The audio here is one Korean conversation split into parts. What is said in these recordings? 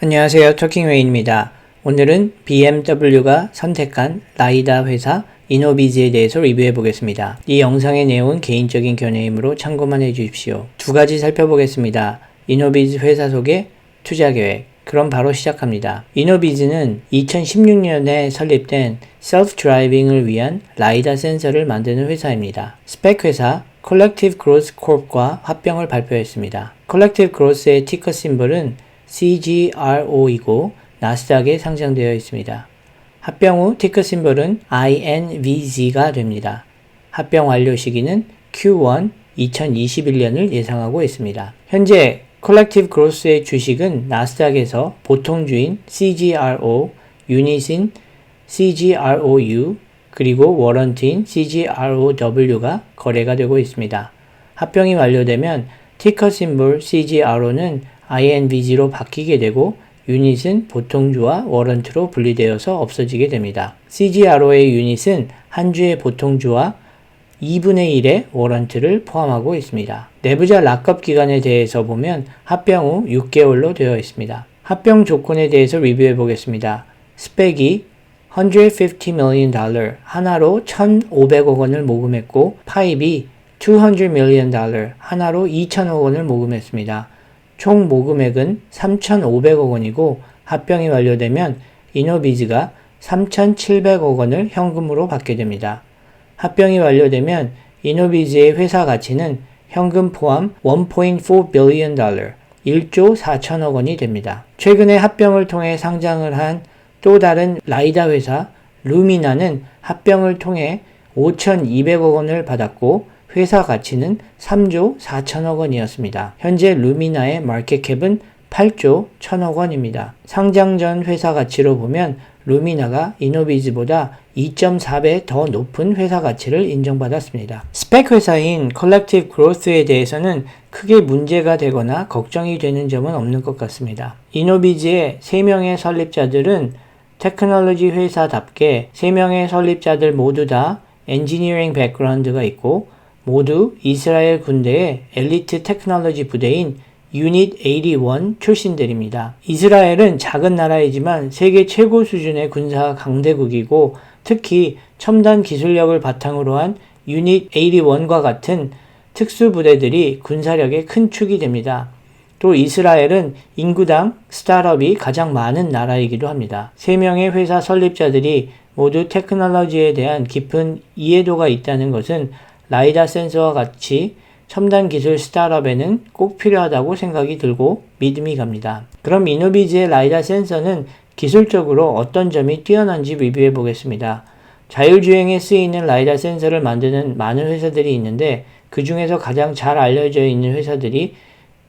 안녕하세요. 터킹웨이입니다. 오늘은 BMW가 선택한 라이다 회사 이노비즈에 대해서 리뷰해 보겠습니다. 이 영상의 내용은 개인적인 견해이므로 참고만 해 주십시오. 두 가지 살펴보겠습니다. 이노비즈 회사 소개, 투자 계획. 그럼 바로 시작합니다. 이노비즈는 2016년에 설립된 셀프 드라이빙을 위한 라이다 센서를 만드는 회사입니다. 스펙 회사 컬렉티브 그로스 콜프과 합병을 발표했습니다. 컬렉티브 그로스의 티커 심볼은 CGRO이고 나스닥에 상장되어 있습니다. 합병 후 티커 심볼은 INVZ가 됩니다. 합병 완료 시기는 Q1 2021년을 예상하고 있습니다. 현재 컬렉티브 그로스의 주식은 나스닥에서 보통주인 CGRO, 유닛인 CGROU, 그리고 워런티인 CGROW가 거래가 되고 있습니다. 합병이 완료되면 티커 심볼 CGRO는 INVG로 바뀌게 되고 유닛은 보통주와 워런트로 분리되어서 없어지게 됩니다. CGRO의 유닛은 한 주의 보통주와 2분의 1의 워런트를 포함하고 있습니다. 내부자 락업 기간에 대해서 보면 합병 후 6개월로 되어 있습니다. 합병 조건에 대해서 리뷰해 보겠습니다. 스펙이 $150 million, 하나로 1,500억 원을 모금했고 파입이 $200 million, 하나로 2,000억 원을 모금했습니다. 총 모금액은 3,500억 원이고 합병이 완료되면 이노비즈가 3,700억 원을 현금으로 받게 됩니다. 합병이 완료되면 이노비즈의 회사 가치는 현금 포함 $1.4 billion, 1조 4천억 원이 됩니다. 최근에 합병을 통해 상장을 한 또 다른 라이다 회사 루미나는 합병을 통해 5,200억 원을 받았고 회사 가치는 3조 4천억 원이었습니다. 현재 루미나의 마켓캡은 8조 1천억 원입니다. 상장 전 회사 가치로 보면 루미나가 이노비즈보다 2.4배 더 높은 회사 가치를 인정받았습니다. 스펙 회사인 컬렉티브 그로스에 대해서는 크게 문제가 되거나 걱정이 되는 점은 없는 것 같습니다. 이노비즈의 3명의 설립자들은 테크놀로지 회사답게 3명의 설립자들 모두 다 엔지니어링 백그라운드가 있고 모두 이스라엘 군대의 엘리트 테크놀로지 부대인 유닛 81 출신들입니다. 이스라엘은 작은 나라이지만 세계 최고 수준의 군사 강대국이고 특히 첨단 기술력을 바탕으로 한 유닛 81과 같은 특수부대들이 군사력의 큰 축이 됩니다. 또 이스라엘은 인구당 스타트업이 가장 많은 나라이기도 합니다. 3명의 회사 설립자들이 모두 테크놀로지에 대한 깊은 이해도가 있다는 것은 라이다 센서와 같이 첨단 기술 스타트업에는 꼭 필요하다고 생각이 들고 믿음이 갑니다. 그럼 이노비즈의 라이다 센서는 기술적으로 어떤 점이 뛰어난지 리뷰해 보겠습니다. 자율주행에 쓰이는 라이다 센서를 만드는 많은 회사들이 있는데 그 중에서 가장 잘 알려져 있는 회사들이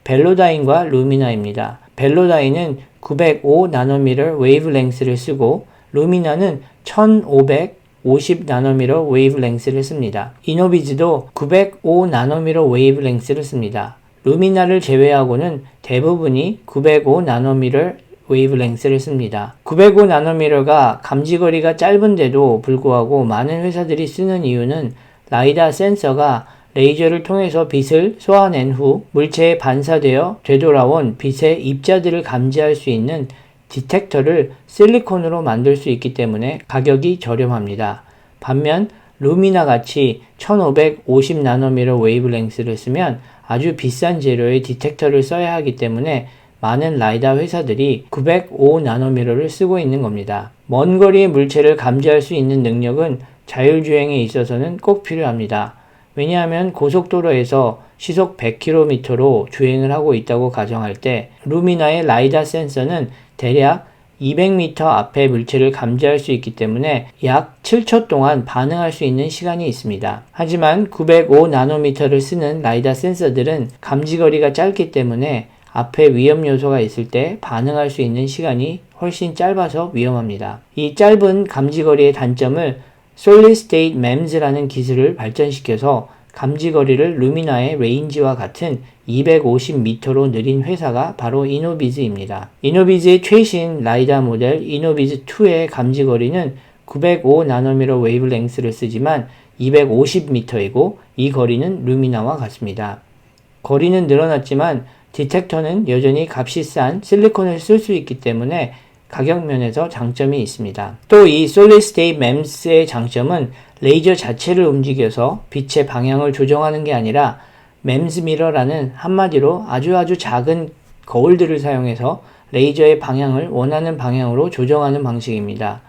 벨로다인과 루미나입니다. 벨로다인은 905나노미터 웨이브랭스를 쓰고 루미나는 1550나노미터 웨이브랭스를 씁니다. 이노비즈도 905나노미터 웨이브랭스를 씁니다. 루미나를 제외하고는 대부분이 905나노미터 웨이브랭스를 씁니다. 905나노미터가 감지거리가 짧은데도 불구하고 많은 회사들이 쓰는 이유는 라이다 센서가 레이저를 통해서 빛을 쏘아낸 후 물체에 반사되어 되돌아온 빛의 입자들을 감지할 수 있는 디텍터를 실리콘으로 만들 수 있기 때문에 가격이 저렴합니다. 반면 루미나 같이 1550나노미터 웨이브랭스를 쓰면 아주 비싼 재료의 디텍터를 써야 하기 때문에 많은 라이다 회사들이 905나노미터를 쓰고 있는 겁니다. 먼 거리의 물체를 감지할 수 있는 능력은 자율주행에 있어서는 꼭 필요합니다. 왜냐하면 고속도로에서 시속 100km로 주행을 하고 있다고 가정할 때 루미나의 라이다 센서는 대략 200m 앞의 물체를 감지할 수 있기 때문에 약 7초 동안 반응할 수 있는 시간이 있습니다. 하지만 905나노미터를 쓰는 라이다 센서들은 감지거리가 짧기 때문에 앞에 위험 요소가 있을 때 반응할 수 있는 시간이 훨씬 짧아서 위험합니다. 이 짧은 감지거리의 단점을 Solid State MEMS라는 기술을 발전시켜서 감지거리를 루미나의 레인지와 같은 250m로 늘린 회사가 바로 이노비즈입니다. 이노비즈의 최신 라이다 모델 이노비즈2의 감지거리는 905나노미터 웨이브랭스를 쓰지만 250m이고 이 거리는 루미나와 같습니다. 거리는 늘어났지만 디텍터는 여전히 값이 싼 실리콘을 쓸 수 있기 때문에 가격 면에서 장점이 있습니다. 또 이 Solid State MEMS의 장점은 레이저 자체를 움직여서 빛의 방향을 조정하는 게 아니라 MEMS 미러라는 한마디로 아주 작은 거울들을 사용해서 레이저의 방향을 원하는 방향으로 조정하는 방식입니다.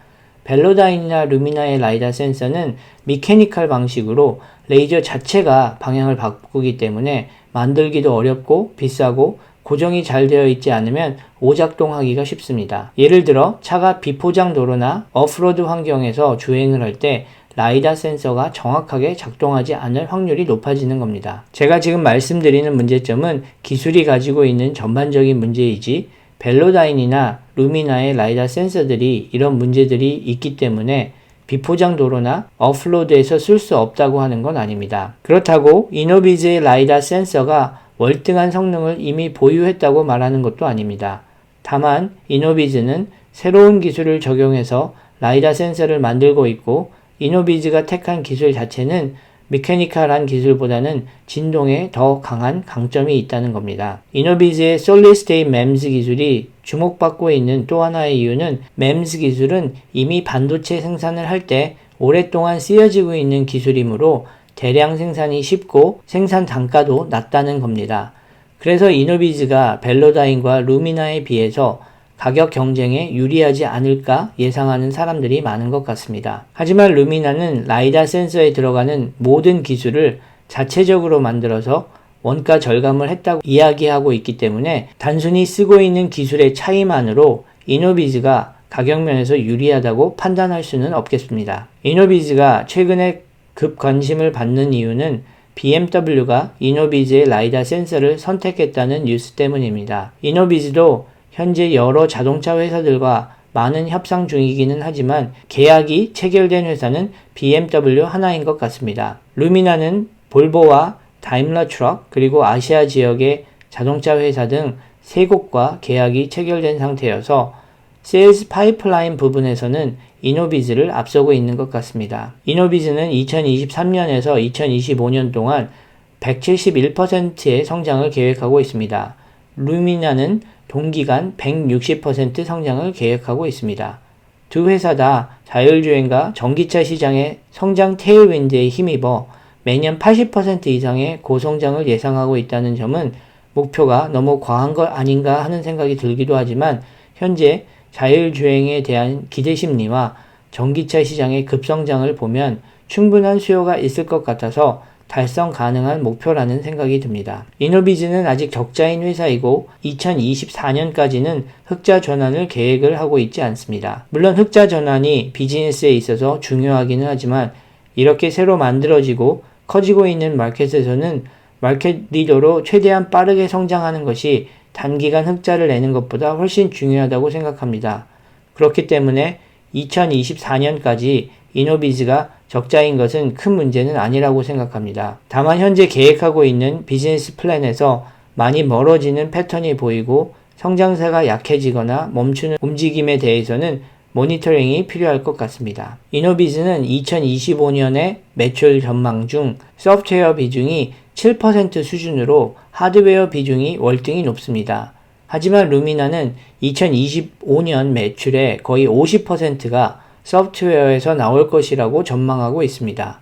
벨로다인이나 루미나의 라이다 센서는 미케니컬 방식으로 레이저 자체가 방향을 바꾸기 때문에 만들기도 어렵고 비싸고 고정이 잘 되어 있지 않으면 오작동하기가 쉽습니다. 예를 들어 차가 비포장 도로나 오프로드 환경에서 주행을 할 때 라이다 센서가 정확하게 작동하지 않을 확률이 높아지는 겁니다. 제가 지금 말씀드리는 문제점은 기술이 가지고 있는 전반적인 문제이지 벨로다인이나 루미나의 라이다 센서들이 이런 문제들이 있기 때문에 비포장 도로나 오프로드에서 쓸 수 없다고 하는 건 아닙니다. 그렇다고 이노비즈의 라이다 센서가 월등한 성능을 이미 보유했다고 말하는 것도 아닙니다. 다만 이노비즈는 새로운 기술을 적용해서 라이다 센서를 만들고 있고 이노비즈가 택한 기술 자체는 미케니컬한 기술보다는 진동에 더 강한 강점이 있다는 겁니다. 이노비즈의 Solid State MEMS 기술이 주목받고 있는 또 하나의 이유는 MEMS 기술은 이미 반도체 생산을 할 때 오랫동안 쓰여지고 있는 기술이므로 대량 생산이 쉽고 생산 단가도 낮다는 겁니다. 그래서 이노비즈가 벨로다인과 루미나에 비해서 가격 경쟁에 유리하지 않을까 예상하는 사람들이 많은 것 같습니다. 하지만 루미나는 라이다 센서에 들어가는 모든 기술을 자체적으로 만들어서 원가 절감을 했다고 이야기하고 있기 때문에 단순히 쓰고 있는 기술의 차이만으로 이노비즈가 가격 면에서 유리하다고 판단할 수는 없겠습니다. 이노비즈가 최근에 급 관심을 받는 이유는 BMW가 이노비즈의 라이다 센서를 선택했다는 뉴스 때문입니다. 이노비즈도 현재 여러 자동차 회사들과 많은 협상 중이기는 하지만 계약이 체결된 회사는 BMW 하나인 것 같습니다. 루미나는 볼보와 다임러 트럭 그리고 아시아 지역의 자동차 회사 등 3곳과 계약이 체결된 상태여서 세일즈 파이프라인 부분에서는 이노비즈를 앞서고 있는 것 같습니다. 이노비즈는 2023년에서 2025년 동안 171%의 성장을 계획하고 있습니다. 루미나는 동기간 160% 성장을 계획하고 있습니다. 두 회사 다 자율주행과 전기차 시장의 성장 테일윈드에 힘입어 매년 80% 이상의 고성장을 예상하고 있다는 점은 목표가 너무 과한 것 아닌가 하는 생각이 들기도 하지만 현재 자율주행에 대한 기대 심리와 전기차 시장의 급성장을 보면 충분한 수요가 있을 것 같아서 달성 가능한 목표라는 생각이 듭니다. 이노비즈는 아직 적자인 회사이고 2024년까지는 흑자 전환을 계획을 하고 있지 않습니다. 물론 흑자 전환이 비즈니스에 있어서 중요하기는 하지만 이렇게 새로 만들어지고 커지고 있는 마켓에서는 마켓 리더로 최대한 빠르게 성장하는 것이 단기간 흑자를 내는 것보다 훨씬 중요하다고 생각합니다. 그렇기 때문에 2024년까지 이노비즈가 적자인 것은 큰 문제는 아니라고 생각합니다. 다만 현재 계획하고 있는 비즈니스 플랜에서 많이 멀어지는 패턴이 보이고 성장세가 약해지거나 멈추는 움직임에 대해서는 모니터링이 필요할 것 같습니다. 이노비즈는 2025년에 매출 전망 중 소프트웨어 비중이 7% 수준으로 하드웨어 비중이 월등히 높습니다. 하지만 루미나는 2025년 매출의 거의 50%가 소프트웨어에서 나올 것이라고 전망하고 있습니다.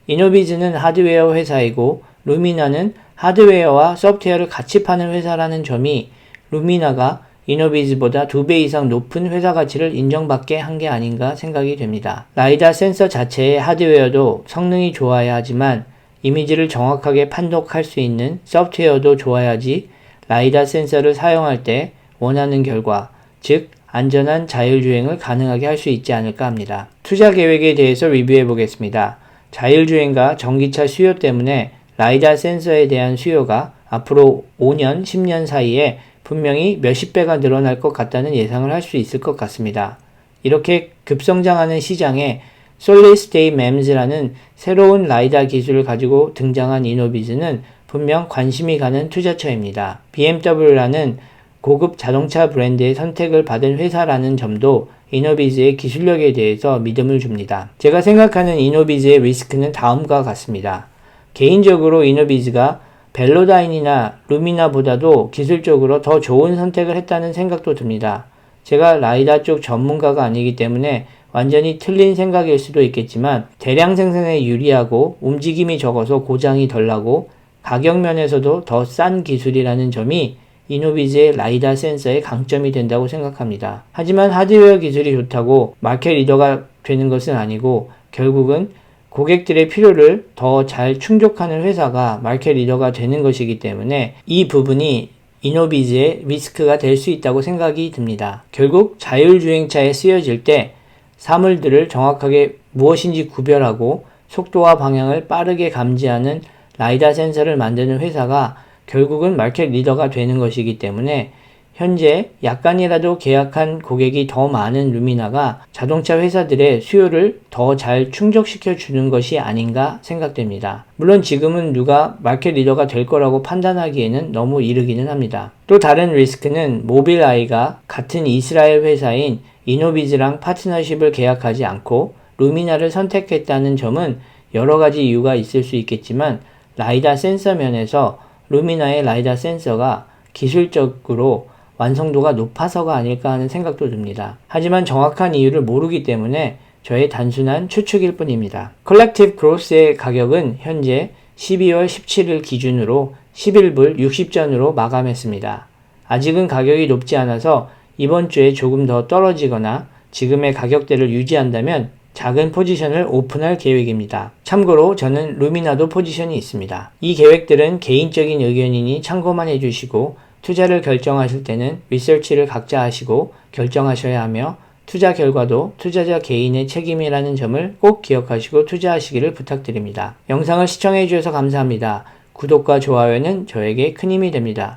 이노비즈는 하드웨어 회사이고 루미나는 하드웨어와 소프트웨어를 같이 파는 회사라는 점이 루미나가 이노비즈보다 2배 이상 높은 회사 가치를 인정받게 한 게 아닌가 생각이 됩니다. 라이다 센서 자체의 하드웨어도 성능이 좋아야 하지만 이미지를 정확하게 판독할 수 있는 소프트웨어도 좋아야지 라이다 센서를 사용할 때 원하는 결과, 즉 안전한 자율주행을 가능하게 할 수 있지 않을까 합니다. 투자 계획에 대해서 리뷰해 보겠습니다. 자율주행과 전기차 수요 때문에 라이다 센서에 대한 수요가 앞으로 5년, 10년 사이에 분명히 몇십 배가 늘어날 것 같다는 예상을 할 수 있을 것 같습니다. 이렇게 급성장하는 시장에 Solid State MEMS라는 새로운 라이다 기술을 가지고 등장한 이노비즈는 분명 관심이 가는 투자처입니다. BMW라는 고급 자동차 브랜드의 선택을 받은 회사라는 점도 이노비즈의 기술력에 대해서 믿음을 줍니다. 제가 생각하는 이노비즈의 리스크는 다음과 같습니다. 개인적으로 이노비즈가 벨로다인이나 루미나보다도 기술적으로 더 좋은 선택을 했다는 생각도 듭니다. 제가 라이다 쪽 전문가가 아니기 때문에 완전히 틀린 생각일 수도 있겠지만 대량 생산에 유리하고 움직임이 적어서 고장이 덜 나고 가격 면에서도 더 싼 기술이라는 점이 이노비즈의 라이다 센서의 강점이 된다고 생각합니다. 하지만 하드웨어 기술이 좋다고 마켓 리더가 되는 것은 아니고 결국은 고객들의 필요를 더 잘 충족하는 회사가 마켓 리더가 되는 것이기 때문에 이 부분이 이노비즈의 리스크가 될 수 있다고 생각이 듭니다. 결국 자율주행차에 쓰여질 때 사물들을 정확하게 무엇인지 구별하고 속도와 방향을 빠르게 감지하는 라이다 센서를 만드는 회사가 결국은 마켓 리더가 되는 것이기 때문에 현재 약간이라도 계약한 고객이 더 많은 루미나가 자동차 회사들의 수요를 더 잘 충족시켜 주는 것이 아닌가 생각됩니다. 물론 지금은 누가 마켓 리더가 될 거라고 판단하기에는 너무 이르기는 합니다. 또 다른 리스크는 모빌아이가 같은 이스라엘 회사인 이노비즈랑 파트너십을 계약하지 않고 루미나를 선택했다는 점은 여러 가지 이유가 있을 수 있겠지만 라이다 센서 면에서 루미나의 라이다 센서가 기술적으로 완성도가 높아서가 아닐까 하는 생각도 듭니다. 하지만 정확한 이유를 모르기 때문에 저의 단순한 추측일 뿐입니다. 컬렉티브 그로스의 가격은 현재 12월 17일 기준으로 11불 60전으로 마감했습니다. 아직은 가격이 높지 않아서 이번 주에 조금 더 떨어지거나 지금의 가격대를 유지한다면 작은 포지션을 오픈할 계획입니다. 참고로 저는 루미나도 포지션이 있습니다. 이 계획들은 개인적인 의견이니 참고만 해주시고 투자를 결정하실 때는 리서치를 각자 하시고 결정하셔야 하며 투자 결과도 투자자 개인의 책임이라는 점을 꼭 기억하시고 투자하시기를 부탁드립니다. 영상을 시청해 주셔서 감사합니다. 구독과 좋아요는 저에게 큰 힘이 됩니다.